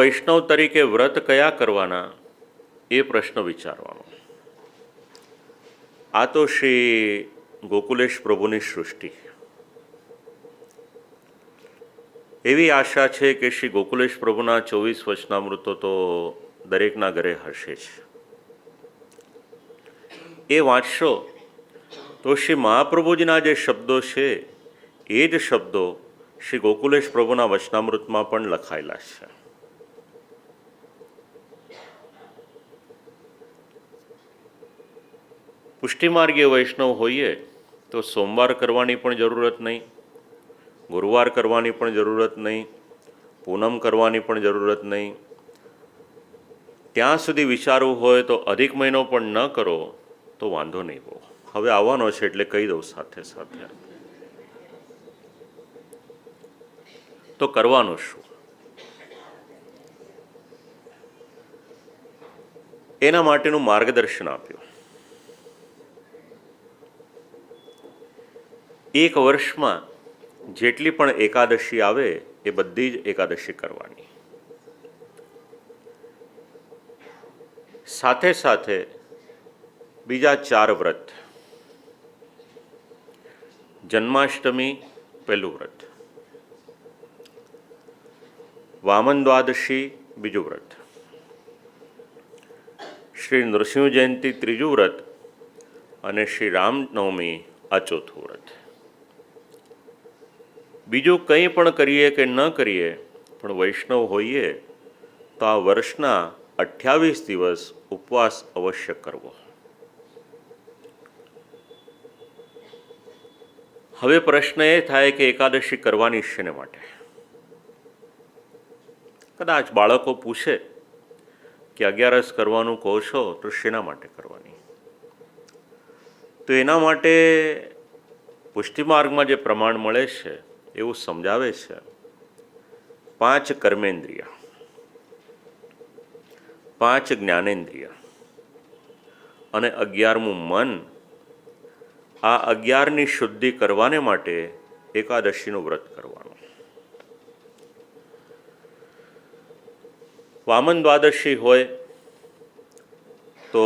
વૈષ્ણવ તરીકે વ્રત કયા કરવાના એ પ્રશ્ન વિચારવાનો. આ તો શ્રી ગોકુલેશ પ્રભુની સૃષ્ટિ. એવી આશા છે કે શ્રી ગોકુલેશ પ્રભુના 24 વચનામૃતો તો દરેકના ઘરે હશે જ. એ વાંચશો તો શ્રી મહાપ્રભુજીના જે શબ્દો છે એ જ શબ્દો શ્રી ગોકુલેશ પ્રભુના વચનામૃતમાં પણ લખાયેલા છે. પુષ્ટિમાર્ગીય વૈષ્ણવ હોઈએ તો સોમવાર કરવાની પણ જરૂરત નહીં, ગુરુવાર કરવાની પણ જરૂરત નહીં, પૂનમ કરવાની પણ જરૂરત નહીં. ત્યાં સુધી વિચારવું હોય તો અધિક મહિનો પણ ન કરો તો વાંધો નહીં. બહુ હવે આવવાનો છે એટલે કહી દઉં સાથે સાથે. તો કરવાનું શું? એના માટેનું માર્ગદર્શન આપ્યું. એક વર્ષમાં જેટલી પણ એકાદશી આવે એ બધી જ એકાદશી કરવાની. સાથે સાથે બીજા 4 વ્રત. જન્માષ્ટમી પહેલું વ્રત, વામન દ્વાદશી બીજું વ્રત, શ્રી નૃસિંહ જયંતી ત્રીજું વ્રત અને શ્રી રામનવમી આ ચોથું વ્રત. બીજું કંઈ પણ કરીએ કે ન કરીએ પણ વૈષ્ણવ હોઈએ તો આ વર્ષના 28 દિવસ ઉપવાસ અવશ્ય કરવો. હવે પ્રશ્ન એ થાય કે એકાદશી કરવાની શેને માટે? કદાચ બાળકો પૂછે કે 11 કરવાનું કહો છો તો શેના માટે કરવાની? તો એના માટે પુષ્ટિમાર્ગમાં જે પ્રમાણ મળે છે એવું સમજાવે છે. 5 કર્મેન્દ્રિય, 5 જ્ઞાનેન્દ્રિય અને 11મું મન, આ 11ની શુદ્ધિ કરવાને માટે એકાદશીનું વ્રત કરવાનું. વામન દ્વાદશી હોય તો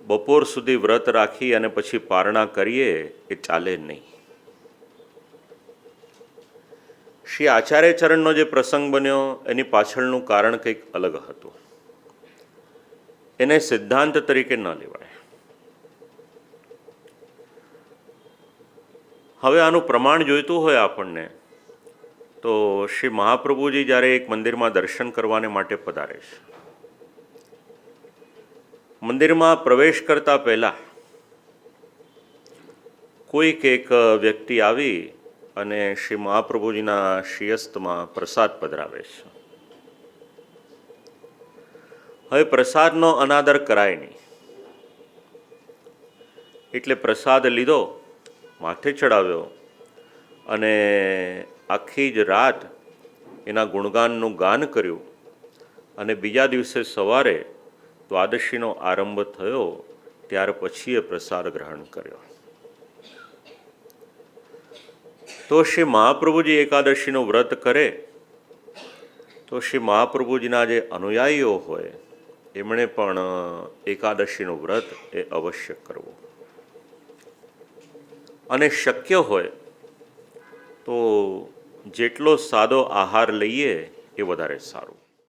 બપોર સુધી વ્રત રાખી અને પછી પારણા કરીએ એ ચાલે નહીં. શ્રી આચાર્ય ચરણનો જે પ્રસંગ બન્યો એની પાછળનું કારણ કંઈક અલગ હતું. એને સિદ્ધાંત તરીકે ન લેવાય. હવે આનું પ્રમાણ જોઈતું હોય આપણને તો શ્રી મહાપ્રભુજી જ્યારે એક મંદિરમાં દર્શન કરવાને માટે પધારે છે, મંદિરમાં પ્રવેશ કરતા પહેલાં કોઈક એક વ્યક્તિ આવી અને શ્રી મહાપ્રભુજીના શ્રીયસ્તમાં પ્રસાદ પધરાવે છે. હવે પ્રસાદનો અનાદર કરાય નહીં એટલે પ્રસાદ લીધો, માથે ચડાવ્યો અને આખી જ રાત એના ગુણગાનનું ગાન કર્યું અને બીજા દિવસે સવારે દ્વાદશીનો આરંભ થયો ત્યાર પછી એ પ્રસાદ ગ્રહણ કર્યો. તો શ્રી મહાપ્રભુજી એકાદશીનું વ્રત કરે તો શ્રી મહાપ્રભુજીના જે અનુયાયીઓ હોય એમણે પણ એકાદશીનું વ્રત એ અવશ્ય કરવું. અને શક્ય હોય તો જેટલો સાદો આહાર લઈએ એ વધારે સારું.